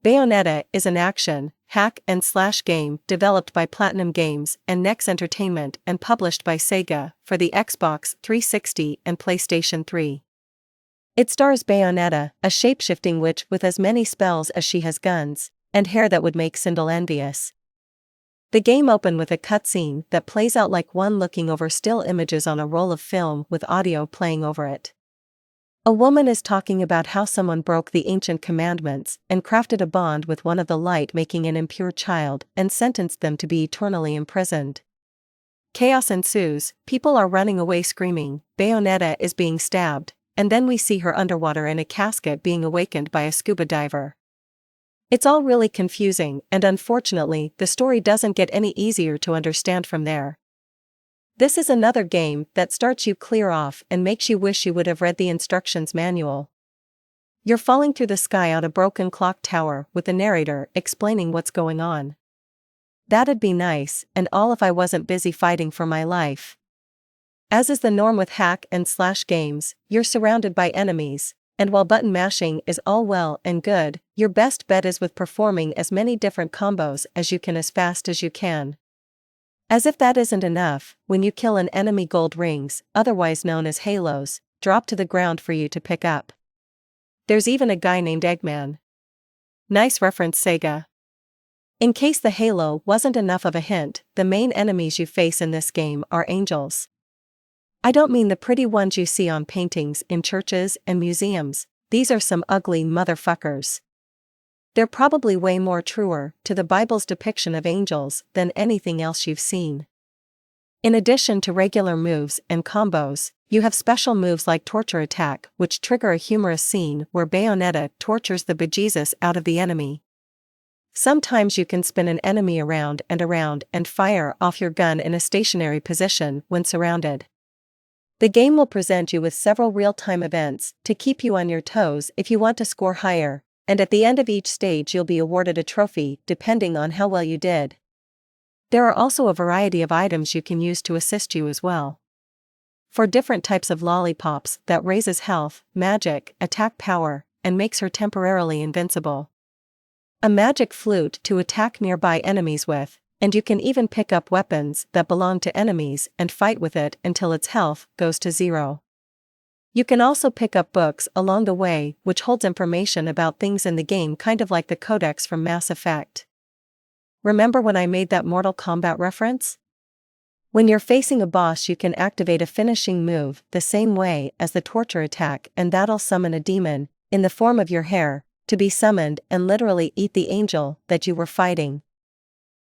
Bayonetta is an action, hack-and-slash game developed by Platinum Games and Nex Entertainment and published by Sega for the Xbox 360 and PlayStation 3. It stars Bayonetta, a shape-shifting witch with as many spells as she has guns, and hair that would make Sindel envious. The game opens with a cutscene that plays out like one looking over still images on a roll of film with audio playing over it. A woman is talking about how someone broke the ancient commandments and crafted a bond with one of the light, making an impure child, and sentenced them to be eternally imprisoned. Chaos ensues, people are running away screaming, Bayonetta is being stabbed, and then we see her underwater in a casket being awakened by a scuba diver. It's all really confusing, and unfortunately, the story doesn't get any easier to understand from there. This is another game that starts you clear off and makes you wish you would have read the instructions manual. You're falling through the sky out a broken clock tower with the narrator explaining what's going on. That'd be nice, and all if I wasn't busy fighting for my life. As is the norm with hack-and-slash games, you're surrounded by enemies, and while button mashing is all well and good, your best bet is with performing as many different combos as you can as fast as you can. As if that isn't enough, when you kill an enemy, gold rings, otherwise known as halos, drop to the ground for you to pick up. There's even a guy named Eggman. Nice reference, Sega. In case the halo wasn't enough of a hint, the main enemies you face in this game are angels. I don't mean the pretty ones you see on paintings in churches and museums, these are some ugly motherfuckers. They're probably way more truer to the Bible's depiction of angels than anything else you've seen. In addition to regular moves and combos, you have special moves like Torture Attack, which trigger a humorous scene where Bayonetta tortures the bejesus out of the enemy. Sometimes you can spin an enemy around and fire off your gun in a stationary position when surrounded. The game will present you with several real-time events to keep you on your toes if you want to score higher, and at the end of each stage you'll be awarded a trophy depending on how well you did. There are also a variety of items you can use to assist you as well. For different types of lollipops that raises health, magic, attack power, and makes her temporarily invincible. A magic flute to attack nearby enemies with, and you can even pick up weapons that belong to enemies and fight with it until its health goes to 0. You can also pick up books along the way which holds information about things in the game, kind of like the codex from Mass Effect. Remember when I made that Mortal Kombat reference? When you're facing a boss you can activate a finishing move the same way as the torture attack, and that'll summon a demon, in the form of your hair, to be summoned and literally eat the angel that you were fighting.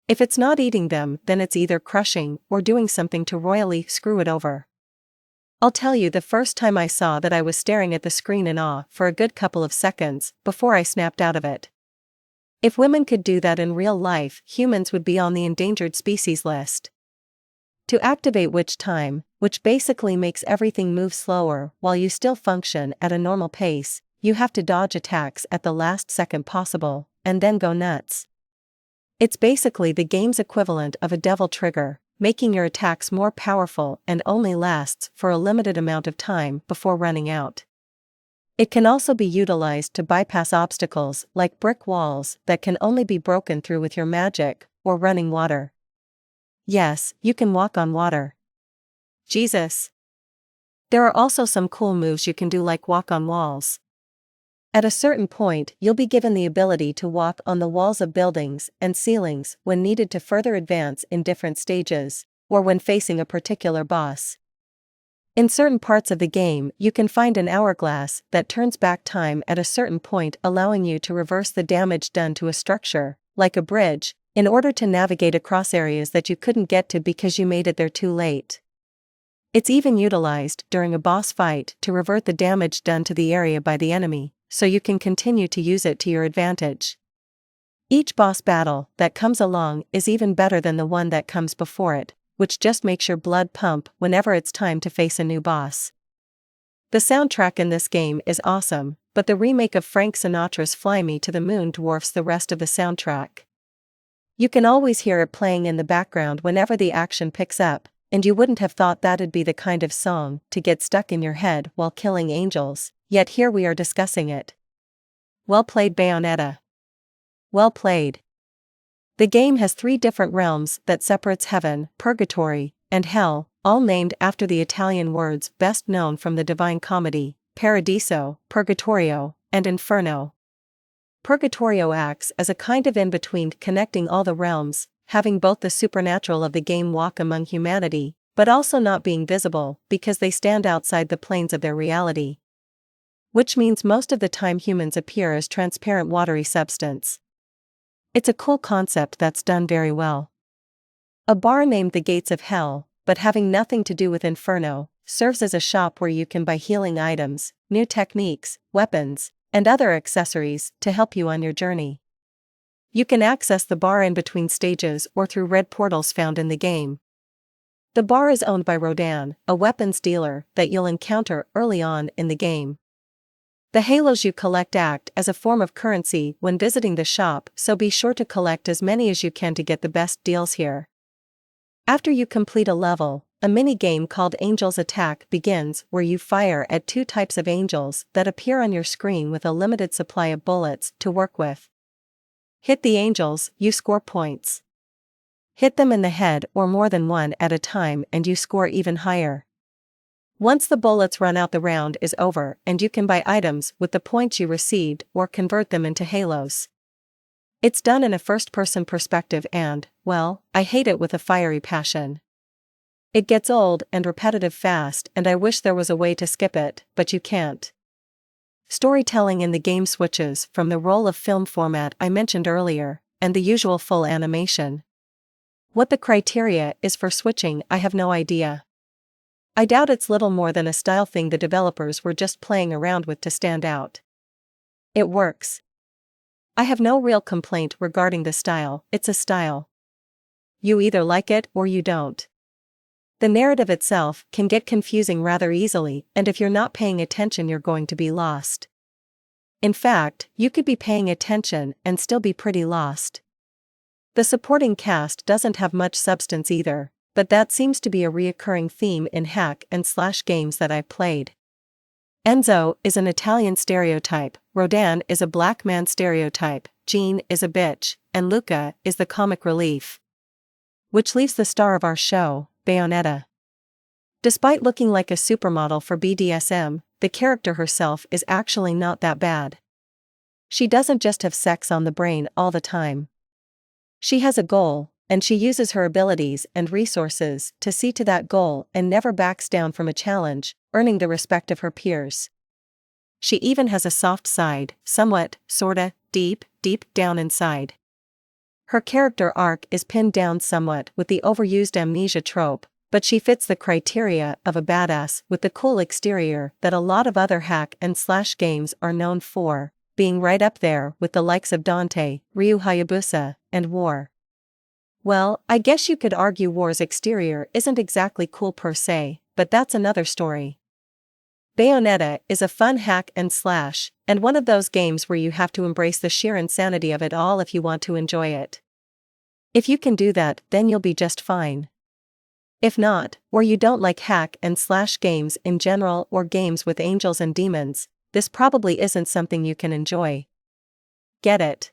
If it's not eating them, then it's either crushing or doing something to royally screw it over. I'll tell you, the first time I saw that I was staring at the screen in awe for a good couple of seconds before I snapped out of it. If women could do that in real life, humans would be on the endangered species list. To activate Witch Time, which basically makes everything move slower while you still function at a normal pace, you have to dodge attacks at the last second possible, and then go nuts. It's basically the game's equivalent of a devil trigger, making your attacks more powerful and only lasts for a limited amount of time before running out. It can also be utilized to bypass obstacles like brick walls that can only be broken through with your magic, or running water. Yes, you can walk on water. Jesus! There are also some cool moves you can do, like walk on walls. At a certain point, you'll be given the ability to walk on the walls of buildings and ceilings when needed to further advance in different stages, or when facing a particular boss. In certain parts of the game, you can find an hourglass that turns back time at a certain point, allowing you to reverse the damage done to a structure, like a bridge, in order to navigate across areas that you couldn't get to because you made it there too late. It's even utilized during a boss fight to revert the damage done to the area by the enemy, so you can continue to use it to your advantage. Each boss battle that comes along is even better than the one that comes before it, which just makes your blood pump whenever it's time to face a new boss. The soundtrack in this game is awesome, but the remake of Frank Sinatra's Fly Me to the Moon dwarfs the rest of the soundtrack. You can always hear it playing in the background whenever the action picks up, and you wouldn't have thought that'd be the kind of song to get stuck in your head while killing angels, yet here we are discussing it. Well played, Bayonetta. Well played. The game has 3 different realms that separates heaven, purgatory, and hell, all named after the Italian words best known from the Divine Comedy: Paradiso, Purgatorio, and Inferno. Purgatorio acts as a kind of in-between, connecting all the realms, having both the supernatural of the game walk among humanity, but also not being visible because they stand outside the planes of their reality. Which means most of the time humans appear as transparent watery substance. It's a cool concept that's done very well. A bar named the Gates of Hell, but having nothing to do with Inferno, serves as a shop where you can buy healing items, new techniques, weapons, and other accessories to help you on your journey. You can access the bar in between stages or through red portals found in the game. The bar is owned by Rodan, a weapons dealer that you'll encounter early on in the game. The halos you collect act as a form of currency when visiting the shop, so be sure to collect as many as you can to get the best deals here. After you complete a level, a mini-game called Angel's Attack begins, where you fire at 2 types of angels that appear on your screen with a limited supply of bullets to work with. Hit the angels, you score points. Hit them in the head or more than one at a time and you score even higher. Once the bullets run out, the round is over and you can buy items with the points you received or convert them into halos. It's done in a first-person perspective and, well, I hate it with a fiery passion. It gets old and repetitive fast, and I wish there was a way to skip it, but you can't. Storytelling in the game switches from the roll of film format I mentioned earlier, and the usual full animation. What the criteria is for switching, I have no idea. I doubt it's little more than a style thing the developers were just playing around with to stand out. It works. I have no real complaint regarding the style, it's a style. You either like it or you don't. The narrative itself can get confusing rather easily, and if you're not paying attention you're going to be lost. In fact, you could be paying attention and still be pretty lost. The supporting cast doesn't have much substance either, but that seems to be a reoccurring theme in hack and slash games that I've played. Enzo is an Italian stereotype, Rodan is a black man stereotype, Jean is a bitch, and Luca is the comic relief. Which leaves the star of our show, Bayonetta. Despite looking like a supermodel for BDSM, the character herself is actually not that bad. She doesn't just have sex on the brain all the time. She has a goal, and she uses her abilities and resources to see to that goal and never backs down from a challenge, earning the respect of her peers. She even has a soft side, somewhat, sorta, deep down inside. Her character arc is pinned down somewhat with the overused amnesia trope, but she fits the criteria of a badass with the cool exterior that a lot of other hack and slash games are known for, being right up there with the likes of Dante, Ryu Hayabusa, and War. Well, I guess you could argue War's exterior isn't exactly cool per se, but that's another story. Bayonetta is a fun hack and slash, and one of those games where you have to embrace the sheer insanity of it all if you want to enjoy it. If you can do that, then you'll be just fine. If not, or you don't like hack and slash games in general or games with angels and demons, this probably isn't something you can enjoy. Get it?